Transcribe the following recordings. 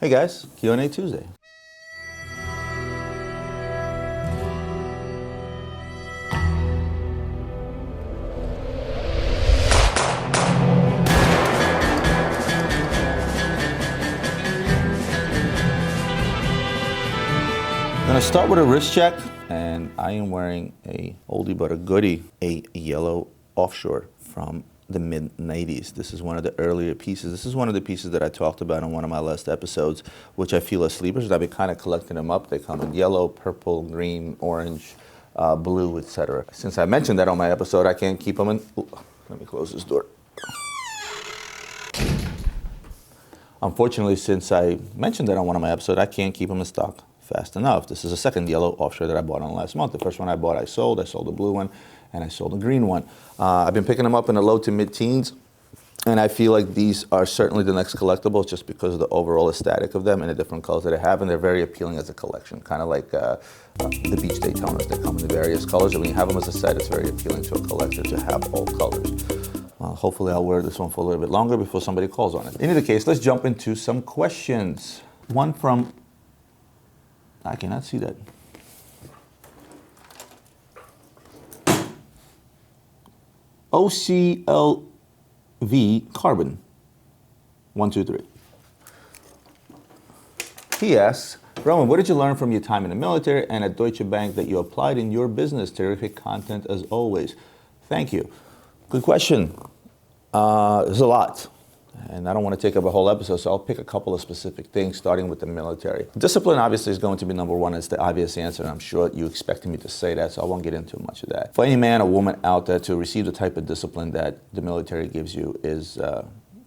Hey guys, Q&A Tuesday. I'm gonna start with a wrist check, and I am wearing a oldie but a goodie, a yellow offshore from the mid-90s. This is one of the earlier pieces. This is one of the pieces that I talked about in one of my last episodes, which I feel are sleepers. I've been kind of collecting them up. They come in yellow, purple, green, orange, blue, etc. Since I mentioned that on my episode, I can't keep them in. Ooh, let me close this door. Unfortunately, since I mentioned that on one of my episodes, I can't keep them in stock fast enough. This is a second yellow offshore that I bought on last month. The first one I bought, I sold the blue one, and I sold the green one. I've been picking them up in the low to mid-teens, and I feel like these are certainly the next collectibles just because of the overall aesthetic of them and the different colors that they have, and they're very appealing as a collection, kind of like the Beach Daytonas. They come in the various colors, and when you have them as a set, it's very appealing to a collector to have all colors. Hopefully I'll wear this one for a little bit longer before somebody calls on it. In either case, let's jump into some questions. One from, I cannot see that. OCLV Carbon, 123. He asks, Roman, what did you learn from your time in the military and at Deutsche Bank that you applied in your business? Terrific content as always. Thank you. Good question. There's a lot, and I don't want to take up a whole episode, so I'll pick a couple of specific things, starting with the military. Discipline, obviously, is going to be number one. It's the obvious answer, and I'm sure you expected me to say that, so I won't get into much of that. For any man or woman out there to receive the type of discipline that the military gives you is,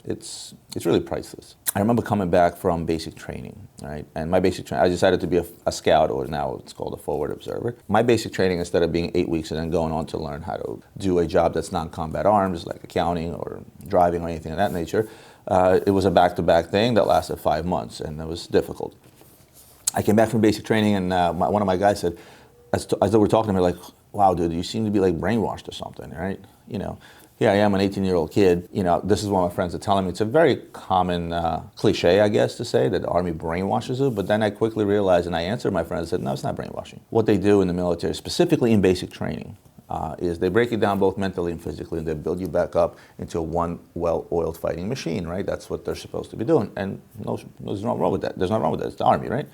it's really priceless. I remember coming back from basic training, right? And my basic training, I decided to be a scout, or now it's called a forward observer. My basic training, instead of being 8 weeks and then going on to learn how to do a job that's non-combat arms, like accounting or driving or anything of that nature, it was a back-to-back thing that lasted 5 months, and it was difficult. I came back from basic training, and one of my guys said, as they were talking to me, like, wow, dude, you seem to be like brainwashed or something, right? You know, here I am, an 18-year-old kid. You know, this is what my friends are telling me. It's a very common cliche, I guess, to say that the Army brainwashes you. But then I quickly realized, and I answered my friends, and said, no, it's not brainwashing. What they do in the military, specifically in basic training, is they break you down both mentally and physically, and they build you back up into one well-oiled fighting machine, right? That's what they're supposed to be doing. And there's nothing wrong with that. There's nothing wrong with that. It's the Army, right?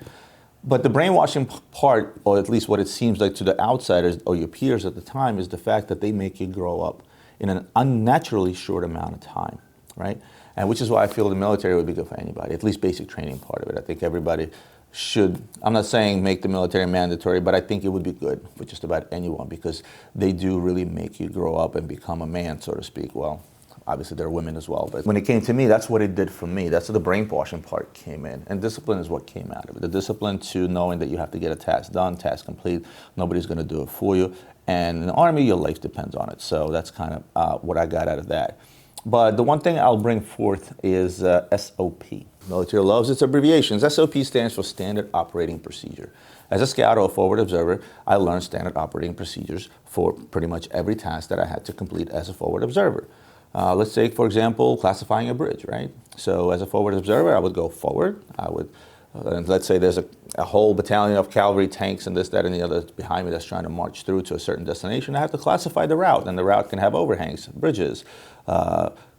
But the brainwashing part, or at least what it seems like to the outsiders or your peers at the time, is the fact that they make you grow up in an unnaturally short amount of time, right? And which is why I feel the military would be good for anybody, at least basic training part of it. I think everybody should, I'm not saying make the military mandatory, but I think it would be good for just about anyone because they do really make you grow up and become a man, so to speak. Well, obviously there are women as well, but when it came to me, that's what it did for me. That's where the brainwashing part came in. And discipline is what came out of it. The discipline to knowing that you have to get a task done, task complete, nobody's gonna do it for you. And in the Army, your life depends on it. So that's kind of what I got out of that. But the one thing I'll bring forth is SOP. Military loves its abbreviations. SOP stands for Standard Operating Procedure. As a scout or a forward observer, I learned standard operating procedures for pretty much every task that I had to complete as a forward observer. Let's say, for example, classifying a bridge, right? So as a forward observer, I would go forward. I would and let's say there's a whole battalion of cavalry, tanks, and this, that, and the other behind me that's trying to march through to a certain destination. I have to classify the route, and the route can have overhangs, bridges,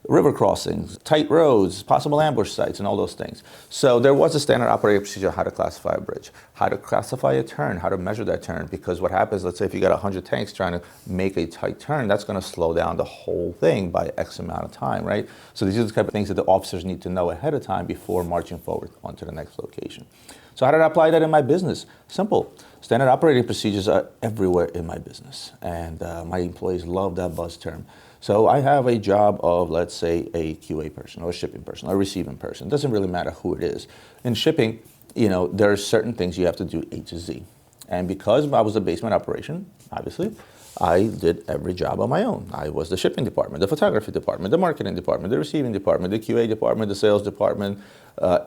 river crossings, tight roads, possible ambush sites, and all those things. So there was a standard operating procedure on how to classify a bridge, how to classify a turn, how to measure that turn, because what happens, let's say if you got 100 tanks trying to make a tight turn, that's going to slow down the whole thing by X amount of time, right? So these are the type of things that the officers need to know ahead of time before marching forward onto the next location. So how did I apply that in my business? Simple. Standard operating procedures are everywhere in my business, and my employees love that buzz term. So I have a job of, let's say, a QA person or a shipping person or a receiving person. It doesn't really matter who it is. In shipping, you know, there are certain things you have to do A to Z. And because I was a basement operation, obviously, I did every job on my own. I was the shipping department, the photography department, the marketing department, the receiving department, the QA department, the sales department,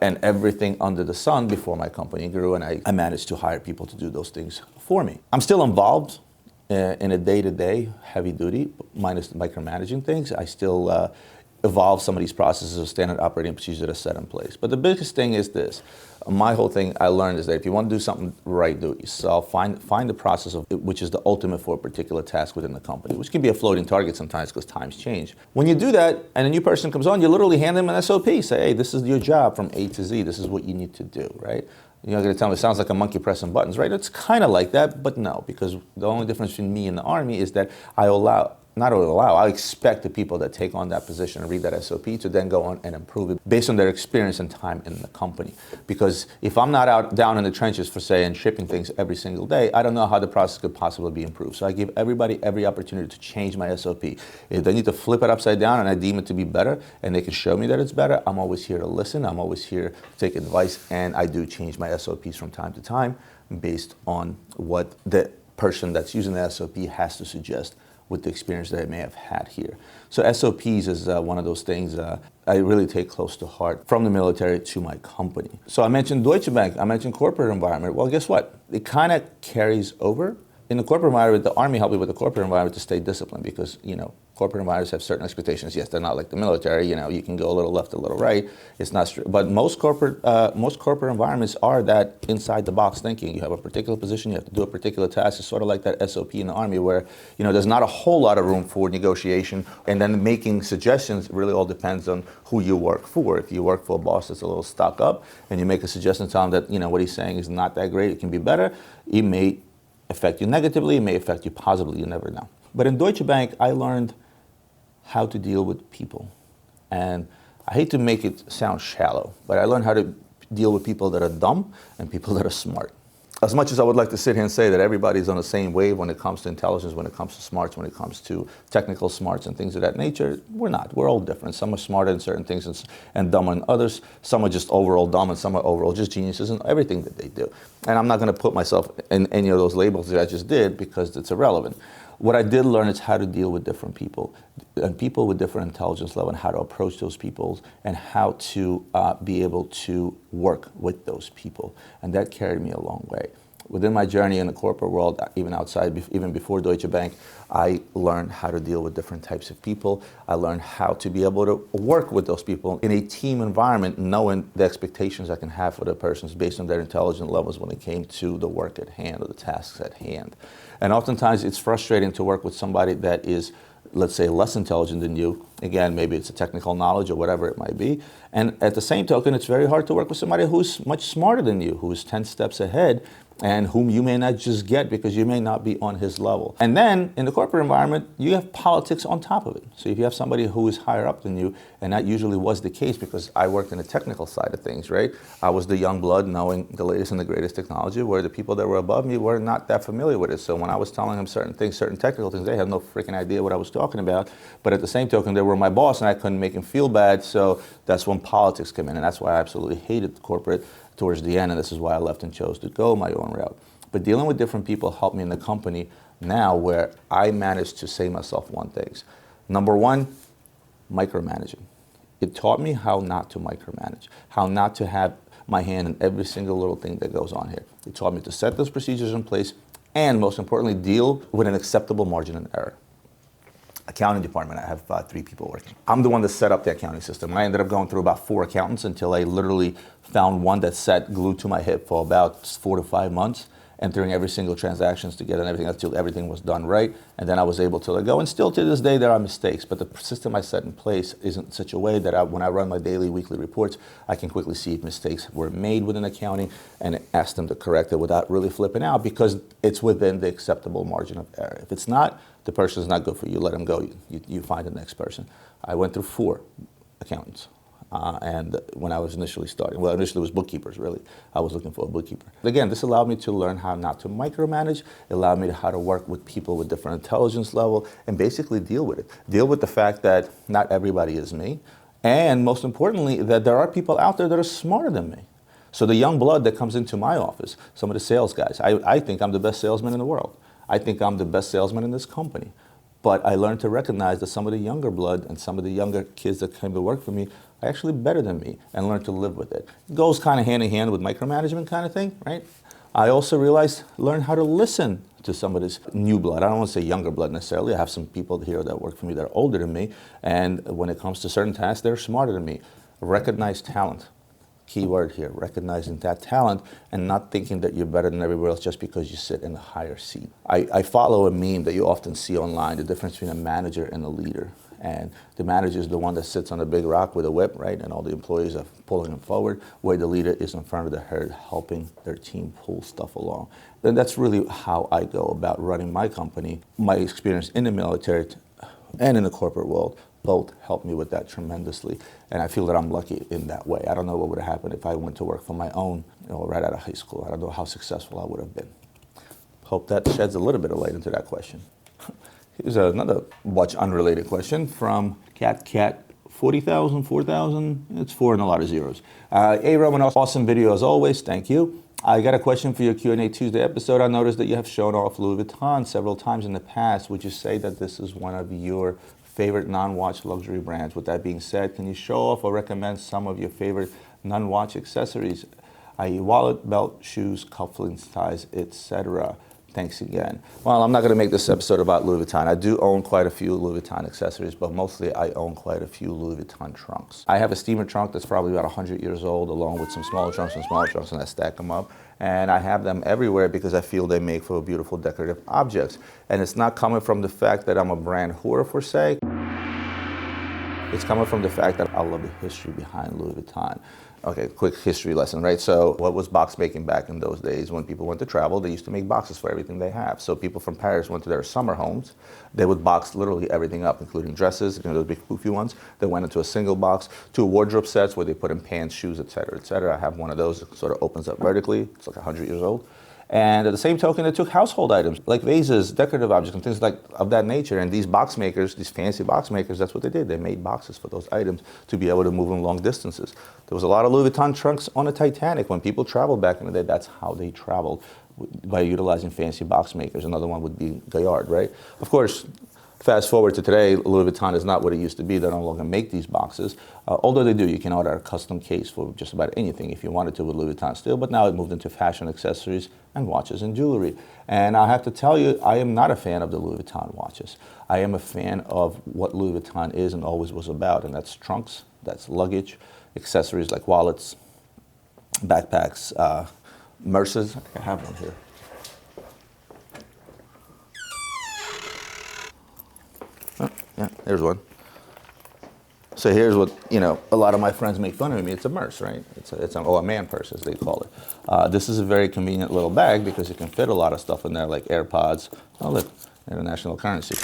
and everything under the sun before my company grew, and I managed to hire people to do those things for me. I'm still involved in a day-to-day, heavy duty, minus micromanaging things. I still evolve some of these processes of standard operating procedures that are set in place. But the biggest thing is this. My whole thing I learned is that if you want to do something right, do it yourself. Find the process of which is the ultimate for a particular task within the company, which can be a floating target sometimes because times change. When you do that and a new person comes on, you literally hand them an SOP. Say, hey, this is your job from A to Z. This is what you need to do, right? You're not going to tell me it sounds like a monkey pressing buttons, right? It's kind of like that, but no, because the only difference between me and the Army is that I expect the people that take on that position and read that SOP to then go on and improve it based on their experience and time in the company. Because if I'm not out down in the trenches for say and shipping things every single day, I don't know how the process could possibly be improved. So I give everybody every opportunity to change my SOP. If they need to flip it upside down and I deem it to be better and they can show me that it's better, I'm always here to listen. I'm always here to take advice, and I do change my SOPs from time to time based on what the person that's using the SOP has to suggest with the experience that I may have had here. So SOPs is one of those things I really take close to heart from the military to my company. So I mentioned Deutsche Bank, I mentioned corporate environment. Well, guess what? It kind of carries over. In the corporate environment, the Army helped me with the corporate environment to stay disciplined because, corporate environments have certain expectations. Yes, they're not like the military. You can go a little left, a little right. It's not strict. But most corporate environments are that inside the box thinking. You have a particular position, you have to do a particular task. It's sort of like that SOP in the Army where, there's not a whole lot of room for negotiation. And then making suggestions really all depends on who you work for. If you work for a boss that's a little stuck up and you make a suggestion, tell him that, what he's saying is not that great, it can be better, it may affect you negatively, it may affect you positively, you never know. But in Deutsche Bank, I learned how to deal with people. And I hate to make it sound shallow, but I learned how to deal with people that are dumb and people that are smart. As much as I would like to sit here and say that everybody's on the same wave when it comes to intelligence, when it comes to smarts, when it comes to technical smarts and things of that nature, we're not. We're all different. Some are smarter in certain things and dumber in others. Some are just overall dumb and some are overall just geniuses in everything that they do. And I'm not going to put myself in any of those labels that I just did because it's irrelevant. What I did learn is how to deal with different people and people with different intelligence level and how to approach those people and how to be able to work with those people. And that carried me a long way. Within my journey in the corporate world, even outside, even before Deutsche Bank, I learned how to deal with different types of people. I learned how to be able to work with those people in a team environment, knowing the expectations I can have for the persons based on their intelligence levels when it came to the work at hand or the tasks at hand. And oftentimes it's frustrating to work with somebody that is, let's say, less intelligent than you. Again, maybe it's a technical knowledge or whatever it might be. And at the same token, it's very hard to work with somebody who's much smarter than you, who is 10 steps ahead, and whom you may not just get because you may not be on his level. And then in the corporate environment, you have politics on top of it. So if you have somebody who is higher up than you, and that usually was the case because I worked in the technical side of things, right? I was the young blood knowing the latest and the greatest technology, where the people that were above me were not that familiar with it. So when I was telling them certain things, certain technical things, they had no freaking idea what I was talking about. But at the same token, they were my boss and I couldn't make them feel bad. So that's when politics came in. And that's why I absolutely hated corporate towards the end, and this is why I left and chose to go my own route. But dealing with different people helped me in the company now where I managed to say myself one thing. Number one, micromanaging. It taught me how not to micromanage, how not to have my hand in every single little thing that goes on here. It taught me to set those procedures in place and, most importantly, deal with an acceptable margin of error. Accounting department, I have 3 people working. I'm the one that set up the accounting system. I ended up going through about 4 accountants until I literally found one that sat glued to my hip for about 4 to 5 months, entering every single transactions together and everything until everything was done right. And then I was able to let go. And still to this day, there are mistakes, but the system I set in place isn't such a way that when I run my daily, weekly reports, I can quickly see if mistakes were made within accounting and ask them to correct it without really flipping out because it's within the acceptable margin of error. If it's not, the person's not good for you, let them go. You find the next person. I went through 4 accountants. And when I was initially starting, well, initially it was bookkeepers, really. I was looking for a bookkeeper. Again, this allowed me to learn how not to micromanage. It allowed me how to work with people with different intelligence level and basically deal with it. Deal with the fact that not everybody is me. And most importantly, that there are people out there that are smarter than me. So the young blood that comes into my office, some of the sales guys, I think I'm the best salesman in the world. I think I'm the best salesman in this company. But I learned to recognize that some of the younger blood and some of the younger kids that came to work for me are actually better than me and learn to live with it. It goes kind of hand in hand with micromanagement kind of thing, right? I also realized, learn how to listen to some of this new blood. I don't want to say younger blood necessarily. I have some people here that work for me that are older than me, and when it comes to certain tasks, they're smarter than me. Recognize talent. Key word here, recognizing that talent and not thinking that you're better than everybody else just because you sit in a higher seat. I follow a meme that you often see online, the difference between a manager and a leader. And the manager is the one that sits on a big rock with a whip, right? And all the employees are pulling him forward, where the leader is in front of the herd helping their team pull stuff along. Then that's really how I go about running my company. My experience in the military and in the corporate world both helped me with that tremendously. And I feel that I'm lucky in that way. I don't know what would have happened if I went to work for my own, right out of high school. I don't know how successful I would have been. Hope that sheds a little bit of light into that question. Here's another much unrelated question from Cat 40,000, 4,000. It's 4 and a lot of zeros. Hey Roman, awesome video as always. Thank you. I got a question for your Q&A Tuesday episode. I noticed that you have shown off Louis Vuitton several times in the past. Would you say that this is one of your favorite non-watch luxury brands? With that being said, can you show off or recommend some of your favorite non-watch accessories, i.e. wallet, belt, shoes, cufflinks, ties, etc.? Thanks again. Well, I'm not going to make this episode about Louis Vuitton. I do own quite a few Louis Vuitton accessories, but mostly I own quite a few Louis Vuitton trunks. I have a steamer trunk that's probably about 100 years old, along with some smaller trunks, and I stack them up. And I have them everywhere because I feel they make for beautiful decorative objects. And it's not coming from the fact that I'm a brand whore, per se. It's coming from the fact that I love the history behind Louis Vuitton. Okay, quick history lesson, right? So what was box making back in those days? When people went to travel, they used to make boxes for everything they have. So people from Paris went to their summer homes. They would box literally everything up, including dresses, those big poofy ones. They went into a single box, 2 wardrobe sets where they put in pants, shoes, etc., etc. I have one of those that sort of opens up vertically. It's like 100 years old. And at the same token, they took household items like vases, decorative objects, and things like of that nature. And these box makers, these fancy box makers, that's what they did. They made boxes for those items to be able to move them long distances. There was a lot of Louis Vuitton trunks on the Titanic. When people traveled back in the day, that's how they traveled, by utilizing fancy box makers. Another one would be Gaillard, right? Of course, fast forward to today, Louis Vuitton is not what it used to be. They no longer make these boxes. Although they do, you can order a custom case for just about anything if you wanted to with Louis Vuitton still, but now it moved into fashion accessories and watches and jewelry. And I have to tell you, I am not a fan of the Louis Vuitton watches. I am a fan of what Louis Vuitton is and always was about, and that's trunks, that's luggage, accessories like wallets, backpacks, Merces. I think I have one here. Oh, yeah, there's one. So here's what, a lot of my friends make fun of me. It's a Merce, right? It's a man purse, as they call it. This is a very convenient little bag because it can fit a lot of stuff in there, like AirPods. Oh, look, international currency.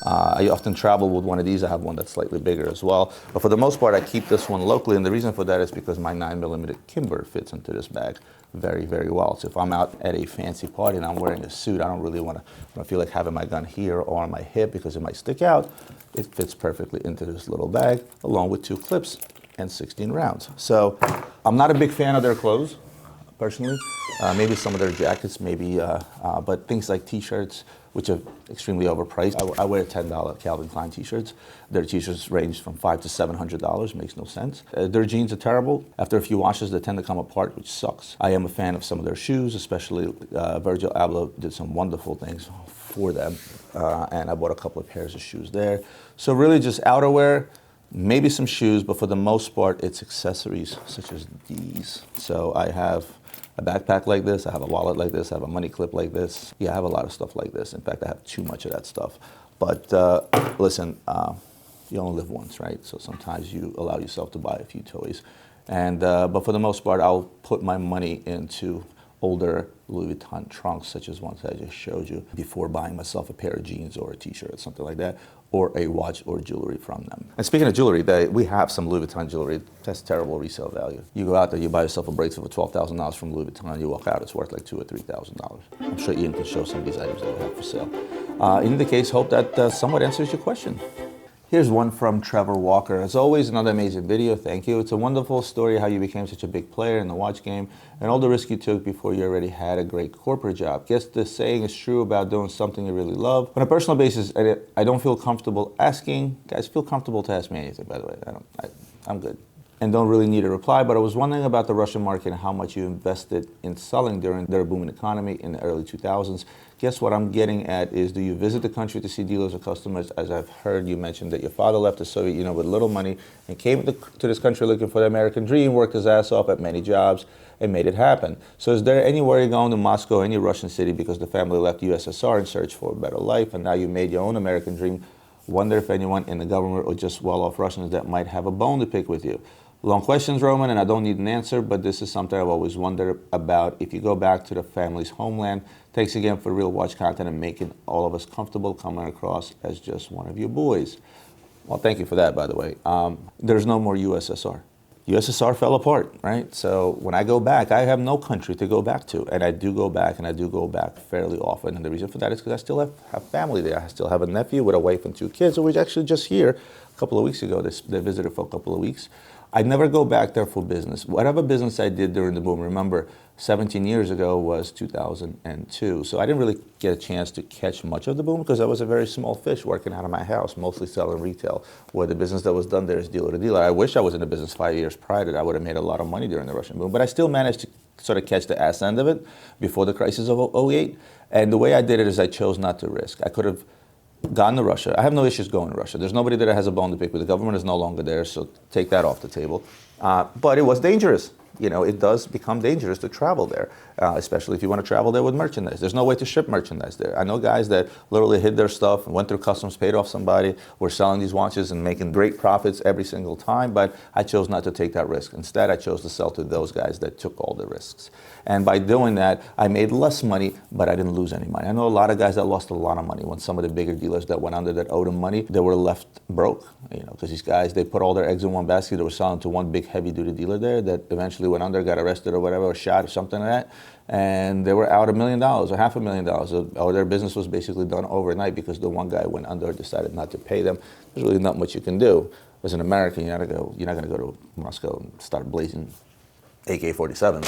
I often travel with one of these. I have one that's slightly bigger as well. But for the most part, I keep this one locally, and the reason for that is because my 9mm Kimber fits into this bag very, very well. So if I'm out at a fancy party and I'm wearing a suit, I don't really want to feel like having my gun here or on my hip because it might stick out. It fits perfectly into this little bag, along with 2 clips and 16 rounds. So I'm not a big fan of their clothes, personally. Maybe some of their jackets, but things like t-shirts, which are extremely overpriced. I wear $10 Calvin Klein t-shirts. Their t-shirts range from $500 to $700, makes no sense. Their jeans are terrible. After a few washes, they tend to come apart, which sucks. I am a fan of some of their shoes, especially Virgil Abloh did some wonderful things for them, and I bought a couple of pairs of shoes there. So really just outerwear, maybe some shoes, but for the most part, it's accessories such as these. So I have a backpack like this, I have a wallet like this, I have a money clip like this. Yeah, I have a lot of stuff like this. In fact, I have too much of that stuff. But listen, you only live once, right? So sometimes you allow yourself to buy a few toys. And but for the most part, I'll put my money into older Louis Vuitton trunks, such as ones I just showed you, before buying myself a pair of jeans or a t-shirt or something like that, or a watch or jewelry from them. And speaking of jewelry, we have some Louis Vuitton jewelry. That's terrible resale value. You go out there, you buy yourself a bracelet for $12,000 from Louis Vuitton, you walk out, it's worth like $2,000 or $3,000. I'm sure Ian can show some of these items that we have for sale. In either case, hope that somewhat answers your question. Here's one from Trevor Walker. As always, another amazing video. Thank you. It's a wonderful story how you became such a big player in the watch game and all the risk you took before you already had a great corporate job. Guess the saying is true about doing something you really love. On a personal basis, I don't feel comfortable asking. Guys, feel comfortable to ask me anything, by the way. I'm good. and don't really need a reply, but I was wondering about the Russian market and how much you invested in selling during their booming economy in the early 2000s. Guess what I'm getting at is, do you visit the country to see dealers or customers? As I've heard you mentioned that your father left the Soviet Union with little money and came to this country looking for the American dream, worked his ass off at many jobs, and made it happen. So is there anywhere you're going to Moscow, any Russian city, because the family left USSR in search for a better life, and now you made your own American dream? Wonder if anyone in the government or just well-off Russians that might have a bone to pick with you. Long questions, Roman, and I don't need an answer, but this is something I've always wondered about. If you go back to the family's homeland, thanks again for real watch content and making all of us comfortable coming across as just one of your boys. Well, thank you for that, by the way. There's no more USSR. USSR fell apart, right? So when I go back, I have no country to go back to. And I do go back, and I do go back fairly often. And the reason for that is because I still have family there. I still have a nephew with a wife and 2 kids who was actually just here a couple of weeks ago. They visited for a couple of weeks. I never go back there for business. Whatever business I did during the boom, remember, 17 years ago was 2002. So I didn't really get a chance to catch much of the boom because I was a very small fish working out of my house, mostly selling retail, where the business that was done there is dealer to dealer. I wish I was in the business 5 years prior to that. I would have made a lot of money during the Russian boom. But I still managed to sort of catch the ass end of it before the crisis of '08. And the way I did it is I chose not to risk. I could have gone to Russia. I have no issues going to Russia. There's nobody that has a bone to pick with. The government is no longer there, so take that off the table. But it was dangerous. You know, it does become dangerous to travel there, especially if you want to travel there with merchandise. There's no way to ship merchandise there. I know guys that literally hid their stuff and went through customs, paid off somebody, were selling these watches and making great profits every single time, but I chose not to take that risk. Instead, I chose to sell to those guys that took all the risks. And by doing that, I made less money, but I didn't lose any money. I know a lot of guys that lost a lot of money. When some of the bigger dealers that went under that owed them money, they were left broke, you know, because these guys, they put all their eggs in one basket. They were selling to one big heavy-duty dealer there that eventually went under, got arrested or whatever, or shot or something like that, and they were out $1 million or $500,000, or their business was basically done overnight because the one guy went under, decided not to pay them. There's really not much you can do. As an American, you're not going to go to Moscow and start blazing AK-47s.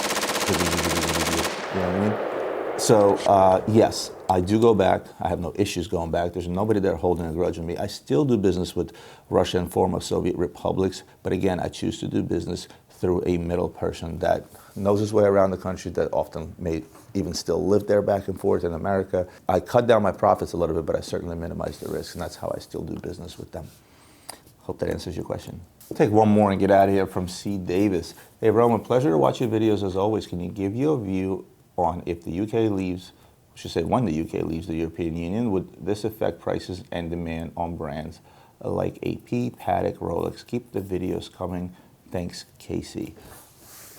You know what I mean? So yes, I do go back. I have no issues going back. There's nobody there holding a grudge on me. I still do business with Russia and former Soviet republics, but again, I choose to do business through a middle person that knows his way around the country, that often may even still live there back and forth in America. I cut down my profits a little bit, but I certainly minimize the risk, and that's how I still do business with them. Hope that answers your question. I'll take one more and get out of here from C. Davis. Hey, Roman, pleasure to watch your videos as always. Can you give your view on if the UK leaves, I should say when the UK leaves the European Union, would this affect prices and demand on brands like AP, Patek, Rolex? Keep the videos coming. Thanks, Casey.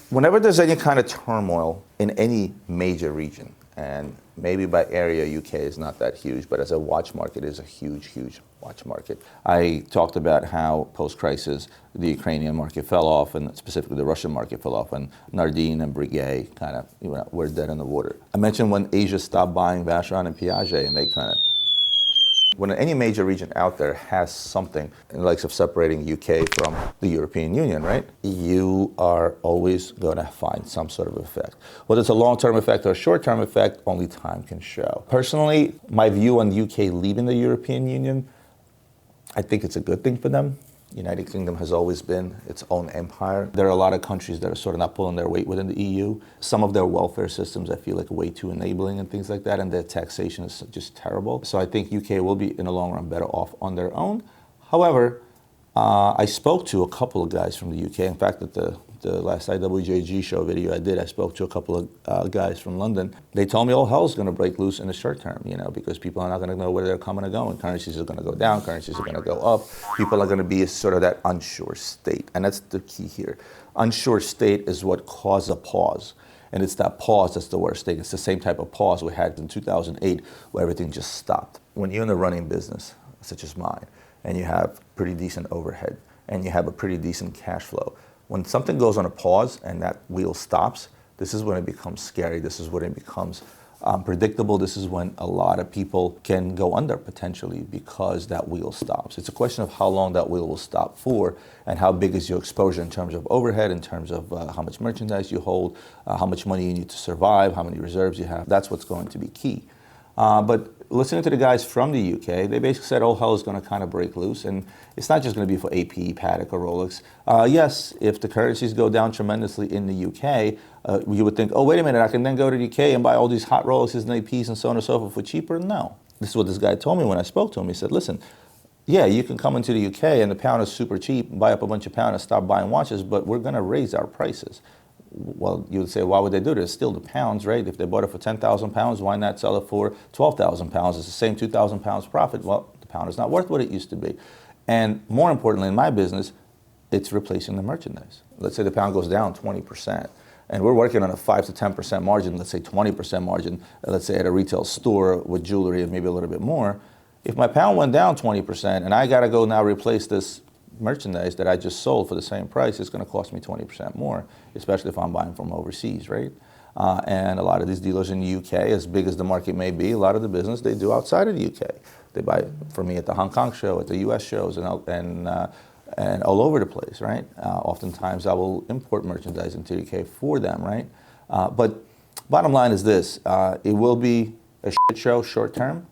Whenever there's any kind of turmoil in any major region, and maybe by area, UK is not that huge, but as a watch market, it is a huge, huge watch market. I talked about how post-crisis, the Ukrainian market fell off, and specifically the Russian market fell off, and Nardin and Breguet kind of were dead in the water. I mentioned when Asia stopped buying Vacheron and Piaget, and they kind of, when any major region out there has something in the likes of separating UK from the European Union, right? You are always going to find some sort of effect. Whether it's a long-term effect or a short-term effect, only time can show. Personally, my view on the UK leaving the European Union, I think it's a good thing for them. United Kingdom has always been its own empire. There are a lot of countries that are sort of not pulling their weight within the EU. Some of their welfare systems I feel like way too enabling and things like that, and their taxation is just terrible. So I think UK will be in the long run better off on their own. However, I spoke to a couple of guys from the UK. In fact, at the last IWJG show video I did, I spoke to a couple of guys from London. They told me all hell's going to break loose in the short term, you know, because people are not going to know where they're coming and going. Currencies are going to go down, currencies are going to go up. People are going to be sort of that unsure state, and that's the key here. Unsure state is what caused a pause, and it's that pause that's the worst thing. It's the same type of pause we had in 2008 where everything just stopped. When you're in a running business, such as mine, and you have pretty decent overhead, and you have a pretty decent cash flow, when something goes on a pause and that wheel stops, this is when it becomes scary. This is when it becomes predictable. This is when a lot of people can go under potentially because that wheel stops. It's a question of how long that wheel will stop for and how big is your exposure in terms of overhead, in terms of how much merchandise you hold, how much money you need to survive, how many reserves you have. That's what's going to be key. But listening to the guys from the UK, they basically said, oh, hell is going to kind of break loose. And it's not just going to be for AP, Patek, or Rolex. Yes, if the currencies go down tremendously in the UK, you would think, oh, wait a minute, I can then go to the UK and buy all these hot Rolexes and APs and so on and so forth for cheaper? No. This is what this guy told me when I spoke to him. He said, listen, yeah, you can come into the UK and the pound is super cheap, buy up a bunch of pounds and stop buying watches, but we're going to raise our prices. Well, you would say, why would they do this? It's still the pounds, right? If they bought it for 10,000 pounds, why not sell it for 12,000 pounds? It's the same 2,000 pounds profit. Well, the pound is not worth what it used to be. And more importantly, in my business, it's replacing the merchandise. Let's say the pound goes down 20%, and we're working on a 5 to 10% margin, let's say 20% margin, let's say at a retail store with jewelry and maybe a little bit more. If my pound went down 20% and I got to go now replace this merchandise that I just sold for the same price, it's going to cost me 20% more, especially if I'm buying from overseas, right? And a lot of these dealers in the UK, as big as the market may be, a lot of the business they do outside of the UK. They buy from me at the Hong Kong show, at the US shows, and all over the place, right? Oftentimes I will import merchandise into the UK for them, right? But bottom line is this, it will be a shit show short term,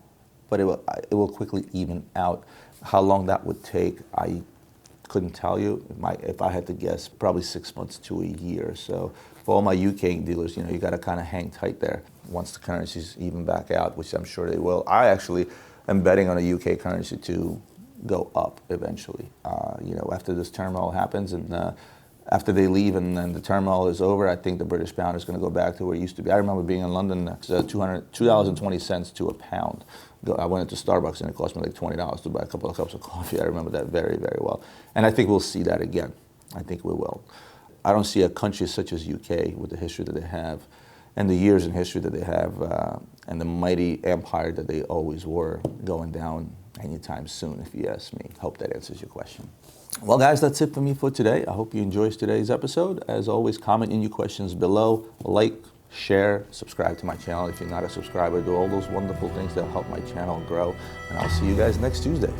but it will quickly even out. How long that would take, I couldn't tell you. If I had to guess, probably 6 months to a year. So for all my UK dealers, you got to kind of hang tight there once the currencies even back out, which I'm sure they will. I actually am betting on a UK currency to go up eventually. After this turmoil happens and after they leave and then the turmoil is over, I think the British pound is going to go back to where it used to be. I remember being in London, $2.20 to a pound. I went into Starbucks and it cost me like $20 to buy a couple of cups of coffee. I remember that very, very well. And I think we'll see that again. I think we will. I don't see a country such as UK with the history that they have and the years in history that they have and the mighty empire that they always were going down anytime soon, if you ask me. Hope that answers your question. Well, guys, that's it for me for today. I hope you enjoyed today's episode. As always, comment in your questions below, like, share, subscribe to my channel if you're not a subscriber. Do all those wonderful things that help my channel grow. And I'll see you guys next Tuesday.